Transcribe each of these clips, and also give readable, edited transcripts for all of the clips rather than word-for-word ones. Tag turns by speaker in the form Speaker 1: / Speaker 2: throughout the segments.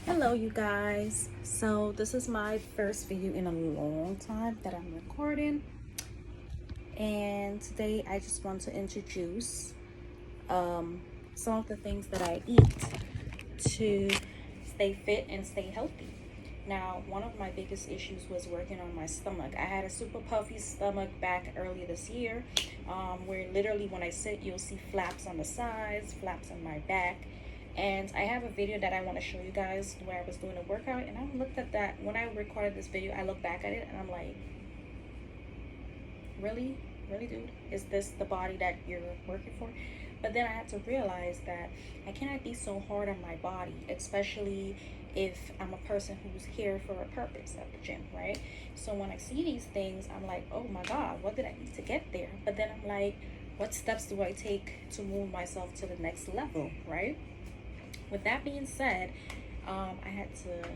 Speaker 1: Hello you guys. So this is my first video in a long time that I'm recording, and today I just want to introduce some of the things that I eat to stay fit and stay healthy. Now, one of my biggest issues was working on my stomach. I had a super puffy stomach back early this year, where literally when I sit, you'll see flaps on the sides, flaps on my back. And I have a video that I want to show you guys where I was doing a workout, and I looked at that. When I recorded this video, I look back at it and I'm like, really, dude, is this the body that you're working for? But then I had to realize that I cannot be so hard on my body, especially if I'm a person who's here for a purpose at the gym, right? So when I see these things, I'm like, oh my God, what did I need to get there? But then I'm like, what steps do I take to move myself to the next level, right? With that being said, I had to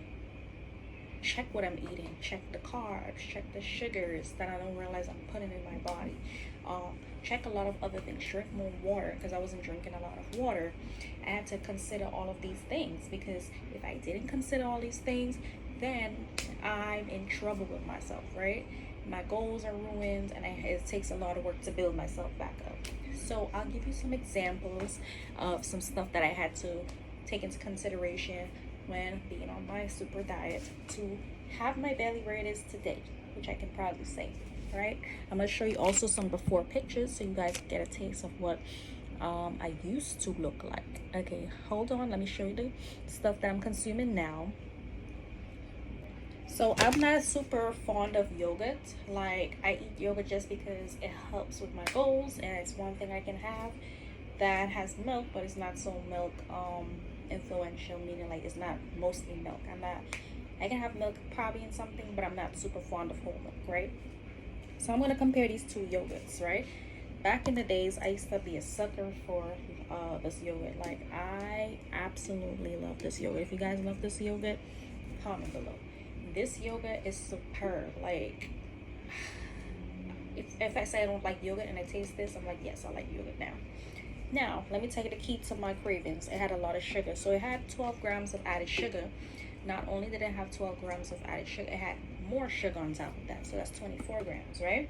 Speaker 1: check what I'm eating, check the carbs, check the sugars that I don't realize I'm putting in my body, check a lot of other things, drink more water because I wasn't drinking a lot of water. I had to consider all of these things because if I didn't consider all these things, then I'm in trouble with myself, right? My goals are ruined, and it takes a lot of work to build myself back up. So I'll give you some examples of some stuff that I had to take into consideration when being on my super diet to have my belly where it is today, which I can proudly say, right? I'm going to show you also some before pictures so you guys get a taste of what I used to look like. Okay, hold on, let me show you the stuff that I'm consuming now. So I'm not super fond of yogurt. Like, I eat yogurt just because it helps with my goals, and it's one thing I can have that has milk, but it's not so milk influential, meaning like it's not mostly milk. I can have milk probably in something, but I'm not super fond of whole milk, right? So I'm going to compare these two yogurts, right? Back in the days, I used to be a sucker for this yogurt. Like, I absolutely love this yogurt. If you guys love this yogurt, comment below. This yogurt is superb. Like, if I say I don't like yogurt and I taste this, I'm like, yes, I like yogurt now. Now, let me tell you the key to my cravings. It had a lot of sugar. So it had 12 grams of added sugar. Not only did it have 12 grams of added sugar, it had more sugar on top of that. So that's 24 grams, right?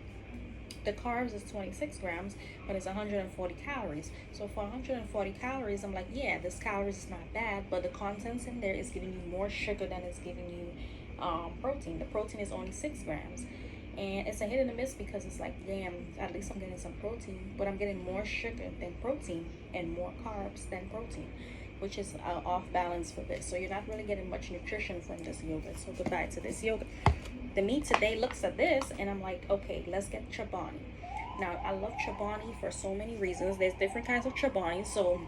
Speaker 1: The carbs is 26 grams, but it's 140 calories. So for 140 calories, I'm like, yeah, this calories is not bad, but the contents in there is giving you more sugar than it's giving you protein. The protein is only 6 grams. And it's a hit and a miss because it's like, damn, at least I'm getting some protein, but I'm getting more sugar than protein and more carbs than protein, which is off balance for this. So you're not really getting much nutrition from this yogurt. So goodbye to this yogurt. The meat today looks at this and I'm like, okay, let's get Chobani. Now, I love Chobani for so many reasons. There's different kinds of Chobani, so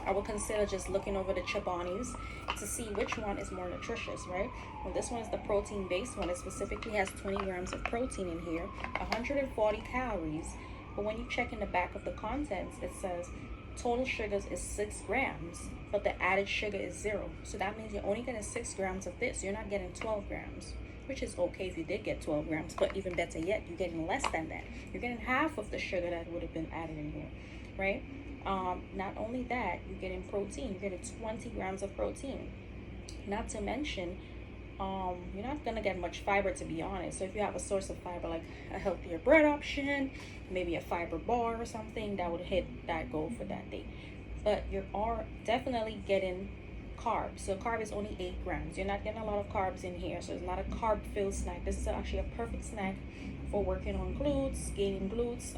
Speaker 1: I would consider just looking over the Chobanis to see which one is more nutritious, right? Well, this one is the protein-based one. It specifically has 20 grams of protein in here, 140 calories. But when you check in the back of the contents, it says total sugars is 6 grams, but the added sugar is 0. So that means you're only getting 6 grams of this. You're not getting 12 grams, which is okay if you did get 12 grams, but even better yet, you're getting less than that. You're getting half of the sugar that would have been added in here, right? Not only that, you're getting protein. You're getting 20 grams of protein. Not to mention, you're not gonna get much fiber, to be honest. So if you have a source of fiber, like a healthier bread option, maybe a fiber bar or something, that would hit that goal for that day. But you are definitely getting carbs. So carb is only 8 grams. You're not getting a lot of carbs in here, so it's not a carb-filled snack. This is actually a perfect snack for working on glutes, gaining glutes,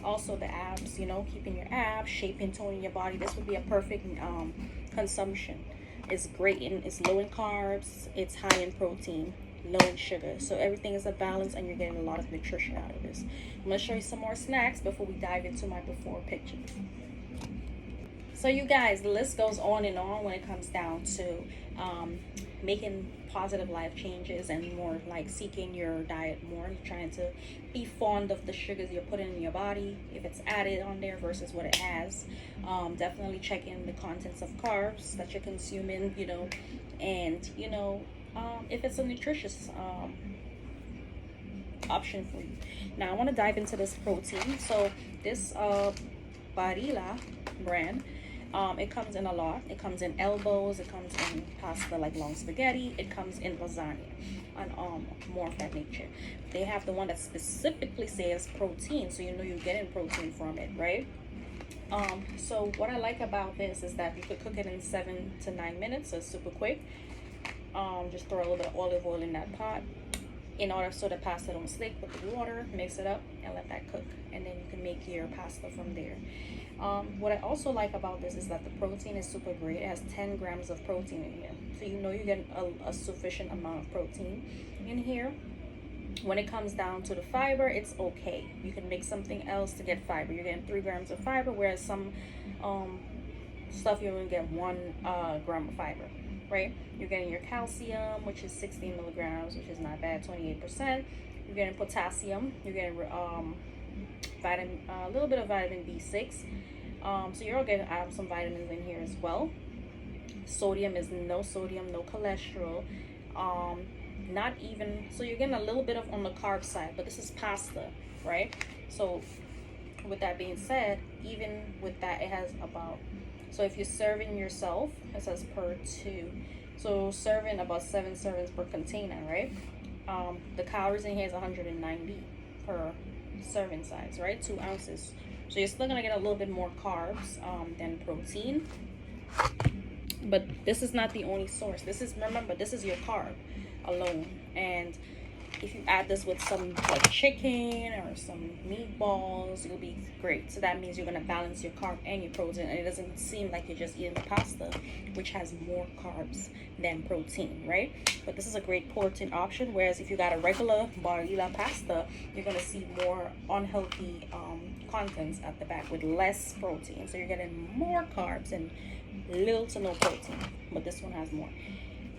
Speaker 1: also the abs, you know, keeping your abs, shaping, toning your body. This would be a perfect consumption. It's great and it's low in carbs, it's high in protein, low in sugar. So everything is a balance and you're getting a lot of nutrition out of this. I'm gonna show you some more snacks before we dive into my before pictures. So you guys, the list goes on and on when it comes down to making positive life changes and more like seeking your diet more, trying to be fond of the sugars you're putting in your body, if it's added on there versus what it has. Definitely checking the contents of carbs that you're consuming, you know, and you know, if it's a nutritious option for you. Now I want to dive into this protein. So this Barilla brand, It comes in a lot. It comes in elbows. It comes in pasta like long spaghetti. It comes in lasagna, and more of that nature. They have the one that specifically says protein, so you know you're getting protein from it, right? So what I like about this is that you could cook it in 7 to 9 minutes, so it's super quick. Just throw a little bit of olive oil in that pot in order so the pasta don't stick with the water. Mix it up and let that cook, and then you can make your pasta from there. What I also like about this is that the protein is super great. It has 10 grams of protein in here, so you know you get a sufficient amount of protein in here. When it comes down to the fiber, it's okay. You can make something else to get fiber. You're getting 3 grams of fiber, whereas some stuff you're gonna get 1 gram of fiber, right? You're getting your calcium, which is 16 milligrams, which is not bad, 28%. You're getting potassium. You're getting a little bit of vitamin B6. So you're getting some vitamins in here as well. Sodium is no sodium, no cholesterol. Not even, so you're getting a little bit of on the carb side, but this is pasta, right? So with that being said, even with that, it has about, so if you're serving yourself, it says per 2, so serving about 7 servings per container, right? The calories in here is 190 per serving size, right? 2 ounces. So you're still gonna get a little bit more carbs than protein, but this is not the only source. This is, remember, this is your carb alone, and if you add this with some like chicken or some meatballs, it'll be great. So that means you're gonna balance your carb and your protein, and it doesn't seem like you're just eating the pasta, which has more carbs than protein, right? But this is a great protein option, whereas if you got a regular barilla pasta, you're gonna see more unhealthy contents at the back with less protein. So you're getting more carbs and little to no protein, but this one has more.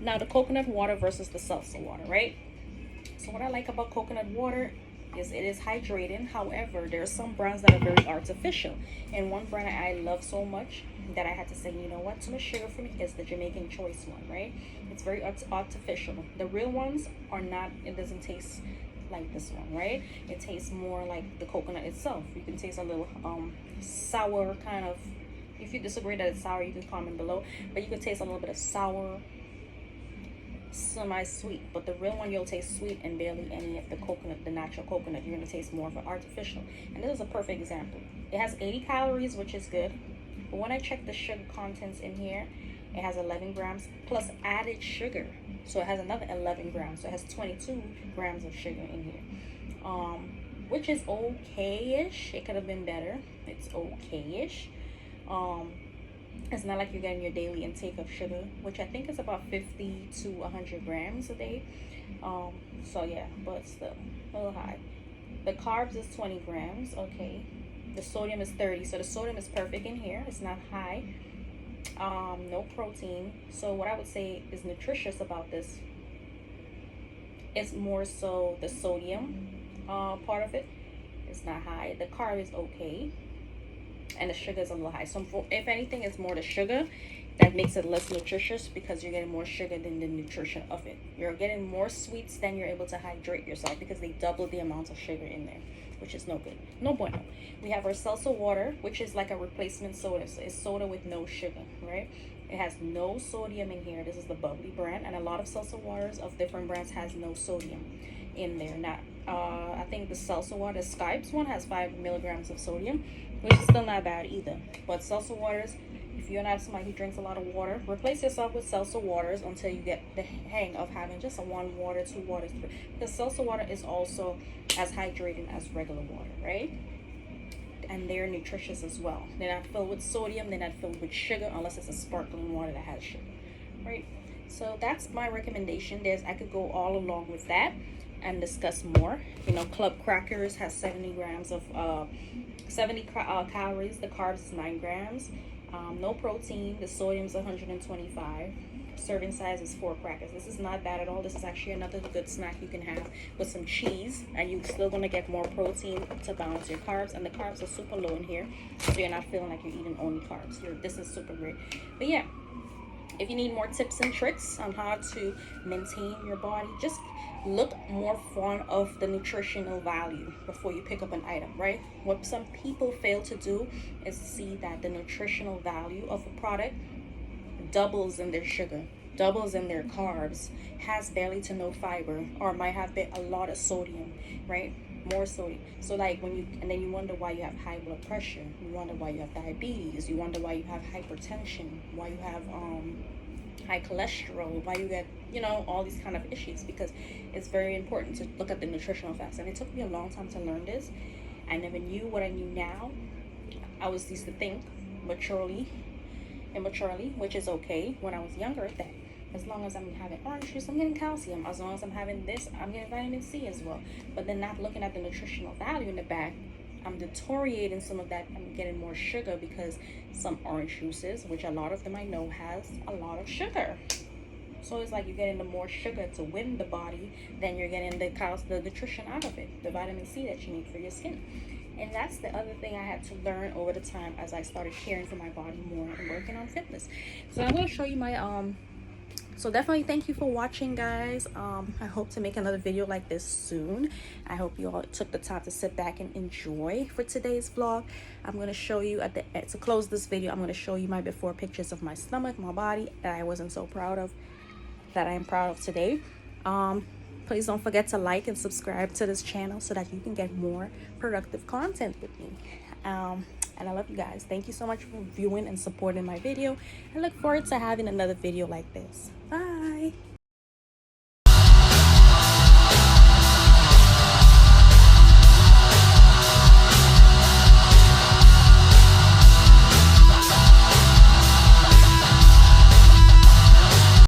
Speaker 1: Now the coconut water versus the salsa water, right? So what I like about coconut water is it is hydrating. However, there are some brands that are very artificial, and one brand I love so much that I had to say, you know what, too much sugar for me, is the Jamaican Choice one, right? It's very artificial. The real ones are not, it doesn't taste like this one, right? It tastes more like the coconut itself. You can taste a little sour kind of. If you disagree that it's sour, you can comment below, but you can taste a little bit of sour, semi-sweet. But the real one, you'll taste sweet and barely any of the coconut, the natural coconut. You're going to taste more of an artificial, and this is a perfect example. It has 80 calories, which is good, but when I check the sugar contents in here, it has 11 grams plus added sugar, so it has another 11 grams, so it has 22 grams of sugar in here, which is okay-ish. It could have been better. It's okay-ish. It's not like you're getting your daily intake of sugar, which I think is about 50 to 100 grams a day. So yeah, but still a little high. The carbs is 20 grams. Okay, the sodium is 30, so the sodium is perfect in here. It's not high. No protein. So what I would say is nutritious about this is more so the sodium part of it. It's not high. The carb is okay, and the sugar is a little high. So if anything, it's more the sugar that makes it less nutritious, because you're getting more sugar than the nutrition of it. You're getting more sweets than you're able to hydrate yourself, because they double the amount of sugar in there, which is no good. No bueno. We have our salsa water, which is like a replacement soda. So it's soda with no sugar, right? It has no sodium in here. This is the bubbly brand, and a lot of salsa waters of different brands has no sodium in there. Now, I think the salsa water, Skype's one, has 5 milligrams of sodium, which is still not bad either. But salsa waters, if you're not somebody who drinks a lot of water, replace yourself with salsa waters until you get the hang of having just a 1 water, 2 waters. Because salsa water is also as hydrating as regular water, right? And they're nutritious as well. They're not filled with sodium, they're not filled with sugar, unless it's a sparkling water that has sugar, right? So that's my recommendation. I could go all along with that and discuss more. You know, club crackers has 70 grams of 70 calories. The carbs is 9 grams. No protein. The sodium is 125. Serving size is 4 crackers. This is not bad at all. This is actually another good snack you can have with some cheese, and you're still going to get more protein to balance your carbs, and the carbs are super low in here, so you're not feeling like you're eating only carbs. This is super great. But yeah, If you need more tips and tricks on how to maintain your body, just look more fond of the nutritional value before you pick up an item, right? What some people fail to do is see that the nutritional value of a product doubles in their sugar, doubles in their carbs, has barely to no fiber, or might have a lot of sodium, right? More sodium. So like when you, and then you wonder why you have high blood pressure, you wonder why you have diabetes, you wonder why you have hypertension, why you have high cholesterol, why you get, you know, all these kind of issues, because it's very important to look at the nutritional facts. And it took me a long time to learn this. I never knew what I knew now. I was used to think immaturely, which is okay when I was younger, that as long as I'm having orange juice, I'm getting calcium. As long as I'm having this, I'm getting vitamin C as well. But then not looking at the nutritional value in the back, I'm deteriorating some of that. I'm getting more sugar because some orange juices, which a lot of them I know has a lot of sugar. So it's like you're getting the more sugar to win the body than you're getting the nutrition out of it, the vitamin C that you need for your skin. And that's the other thing I had to learn over the time as I started caring for my body more and working on fitness. So I'm going to show you my so definitely thank you for watching, guys. I hope to make another video like this soon. I hope you all took the time to sit back and enjoy for today's vlog. I'm going to show you at the end, to close this video, I'm going to show you my before pictures of my stomach, my body, that I wasn't so proud of, that I am proud of today. Please don't forget to like and subscribe to this channel so that you can get more productive content with me. And I love you guys. Thank you so much for viewing and supporting my video. I look forward to having another video like this. Bye.